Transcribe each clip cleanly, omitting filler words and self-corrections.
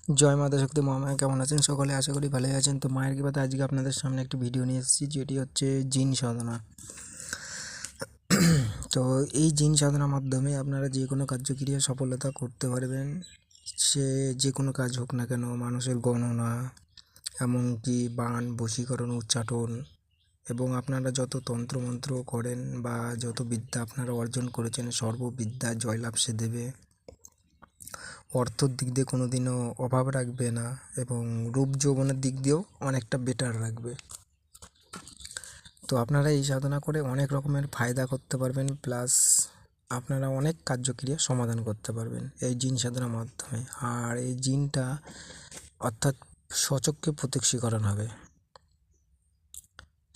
জয় মাতা শক্তি মহামায়া, কেমন আছেন সকলে? আশা করি ভালোই আছেন। তো মায়ের কৃপাতে আজকে আপনাদের সামনে একটি ভিডিও নিয়ে এসেছি, যেটি হচ্ছে জিন সাধনা। তো এই জিন সাধনার মাধ্যমে আপনারা যে কোনো কার্যক্রিয়া সফলতা করতে পারবেন। সে যে কোনো কাজ হোক না কেন, মানুষের গণনা, এমনকি বান, বশীকরণ, উচ্চাটন, এবং আপনারা যত তন্ত্রমন্ত্র করেন বা যত বিদ্যা আপনারা অর্জন করেছেন, সর্ববিদ্যা জয়লাভ সে দেবে। অর্থর দিক দিয়ে কোনো দিনও অভাব রাখবে না, এবং রূপ যৌবনের দিক দিয়েও অনেকটা বেটার রাখবে। তো আপনারা এই সাধনা করে অনেক রকমের ফায়দা করতে পারবেন, প্লাস আপনারা অনেক কার্যক্রিয়া সমাধান করতে পারবেন এই জিন সাধনার মাধ্যমে। আর এই জিনটা অর্থাৎ স্বচক্ষে প্রত্যক্ষীকরণ হবে,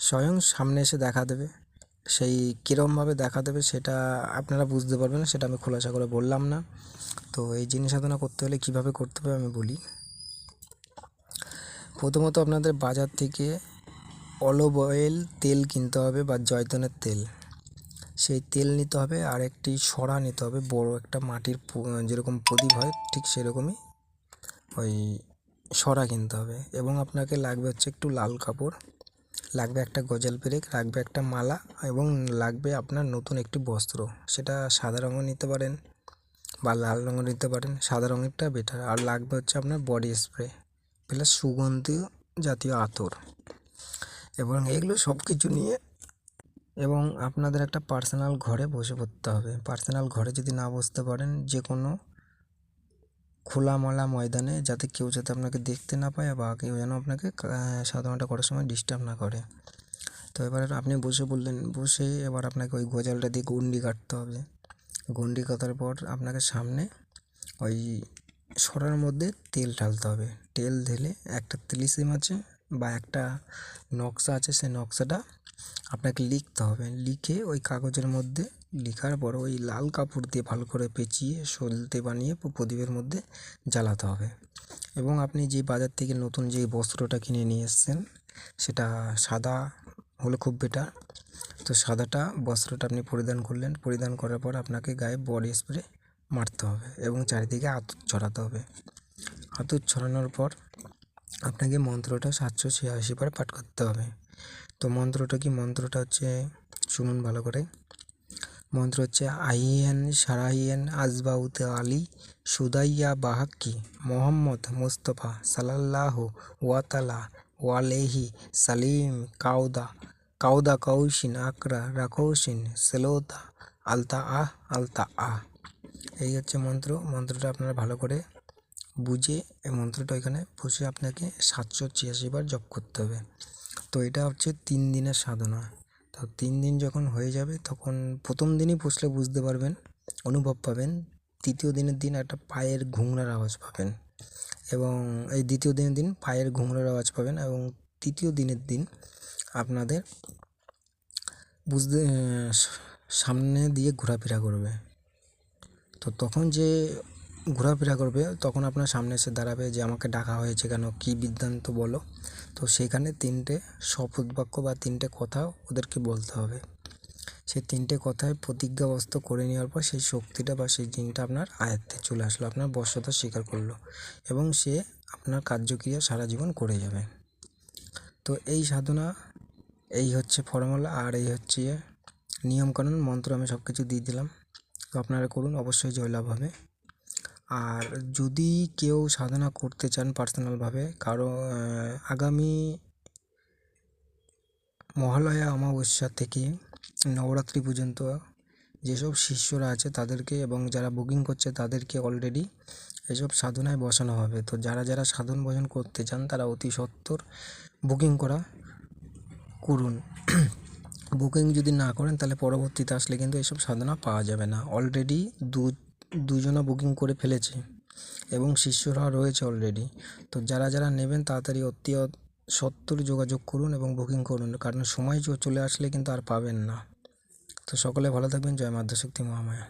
স্বয়ং সামনে এসে দেখা দেবে। সেই কীরমভাবে দেখা দেবে সেটা আপনারা বুঝতে পারবেন, সেটা আমি খোলাসা করে বললাম না। তো এই জিন সাধনা করতে হলে কীভাবে করতে হবে আমি বলি। প্রথমত আপনাদের বাজার থেকে অলিভ অয়েল তেল কিনতে হবে, বা জয়তনের তেল, সেই তেল নিতে হবে। আর একটি সরা নিতে হবে, বড় একটা মাটির যেরকম প্রদীপ হয় ঠিক সেরকমই ওই সরা কিনতে হবে। এবং আপনাকে লাগবে হচ্ছে একটু লাল কাপড়, লাগবে একটা গজাল পেরেক, লাগবে একটা মালা, এবং লাগবে আপনার নতুন একটি বস্ত্র। সেটা সাদা রঙও নিতে পারেন বা লাল রঙও নিতে পারেন, সাদা রঙেরটা বেটার। আর লাগবে হচ্ছে আপনার বডি স্প্রে প্লাস সুগন্ধি জাতীয় আতর, এবং এগুলো সব কিছু নিয়ে এবং আপনাদের একটা পার্সোনাল ঘরে বসে পড়তে হবে। পার্সোনাল ঘরে যদি না বসতে পারেন, যে কোনো খোলামেলা ময়দানে, যাতে কেউ যাতে আপনাকে দেখতে না পায় বা কেউ যেন আপনাকে সাধনাটা করার সময় ডিস্টার্ব না করে। তো এবার আপনি বসে পড়লেন, বসে এবার আপনাকে ওই গজালটা দিয়ে গণ্ডি কাটতে হবে। গণ্ডি কাটার পর আপনাকে সামনে ওই সরার মধ্যে তেল ঢালতে হবে। তেল ঢেলে একটা তিলিসিম আছে বা একটা নকশা আছে, সেই নকশাটা আপনাকে লিখতে হবে। লিখে ওই কাগজের মধ্যে লেখার পর ওই লাল কাপড় দিয়ে ভালো করে পেঁচিয়ে সলতে বানিয়ে প্রদীপের মধ্যে জ্বালাতে হবে। এবং আপনি যে বাজার থেকে নতুন যে বস্ত্রটা কিনে নিয়ে এসেছেন, সেটা সাদা হলে খুব বেটার। তো সাদাটা বস্ত্রটা আপনি পরিধান করলেন, পরিধান করার পর আপনাকে গায়ে বডি স্প্রে মারতে হবে এবং চারিদিকে আতর ছড়াতে হবে। আতর ছড়ানোর পর আপনাকে মন্ত্রটা 786 বার পাঠ করতে হবে। তো মন্ত্রটা কি? মন্ত্রটা হচ্ছে, শুনুন ভালো করে। মন্ত্র হচ্ছে আহিয়েন সারাহিয়েন আজবাউতে আলী সুদাইয়া বাহাক্কি মোহাম্মদ মুস্তফা সাল্লাল্লাহু ওয়াতালা ওয়ালেহি সালিম কাউদা কাউদা কৌশিন আকরা রাখৌশিন সেলোতা আলতা আহ আলতা আহ। এই হচ্ছে মন্ত্র। মন্ত্রটা আপনারা ভালো করে বুঝে এই মন্ত্রটা এখানে বসে আপনাকে 786 বার জপ করতে হবে। তো এটা হচ্ছে 3 দিনের সাধনা। তো 3 দিন যখন হয়ে যাবে, তখন প্রথম দিনই বসলে বুঝতে পারবেন, অনুভব পাবেন। তৃতীয় দিনের দিন একটা পায়ের ঘুংরার আওয়াজ পাবেন, এবং এই দ্বিতীয় দিনের দিন পায়ের ঘুংরার আওয়াজ পাবেন, এবং তৃতীয় দিনের দিন আপনাদের বুঝতে সামনে দিয়ে ঘোরাফেরা করবে। তো তখন যে ঘোরাফেরা করবে, তখন আপনার সামনে এসে দাঁড়াবে যে আমাকে ডাকা হয়েছে কেন, কী বৃত্তান্ত বলো। তো সেখানে 3টে শপথ বাক্য বা 3টে কথা ওদেরকে বলতে হবে। সেই 3টে কথায় প্রতিজ্ঞাবস্ত করে নেওয়ার পর সেই শক্তিটা বা সেই জিনটা আপনার আয়ত্তে চলে আসলো, আপনার বশ্যতা স্বীকার করলো, এবং সে আপনার কার্যক্রিয়া সারা জীবন করে যাবে। তো এই সাধনা, এই হচ্ছে ফর্মুলা, আর এই হচ্ছে নিয়মকানুন। মন্ত্র আমি সব কিছু দিয়ে দিলাম। তো আপনারা করুন, অবশ্যই জয়লাভ হবে। আর যদি কেউ সাধনা করতে চান পার্সোনালভাবে, কারো আগামী মহালয়া অমাবস্যা থেকে নবরাত্রি পর্যন্ত যেসব শিষ্যরা আছে তাদেরকে, এবং যারা বুকিং করছে তাদেরকে অলরেডি এসব সাধনায় বসানো হবে। তো যারা যারা সাধন ভজন করতে চান তারা অতি সত্বর বুকিং করুন। বুকিং যদি না করেন, তাহলে পরবর্তীতে আসলে কিন্তু এসব সাধনা পাওয়া যাবে না। অলরেডি দুজনা বুকিং করে ফেলেছে, এবং শিষ্যরা রয়েছে অলরেডি। তো যারা যারা নেবেন তাড়াতাড়ি অতি সত্বর যোগাযোগ করুন এবং বুকিং করুন, কারণ সময় চলে আসলে কিন্তু আর পাবেন না। তো সকলে ভালো থাকবেন। জয় মাতা শক্তি মহামায়া।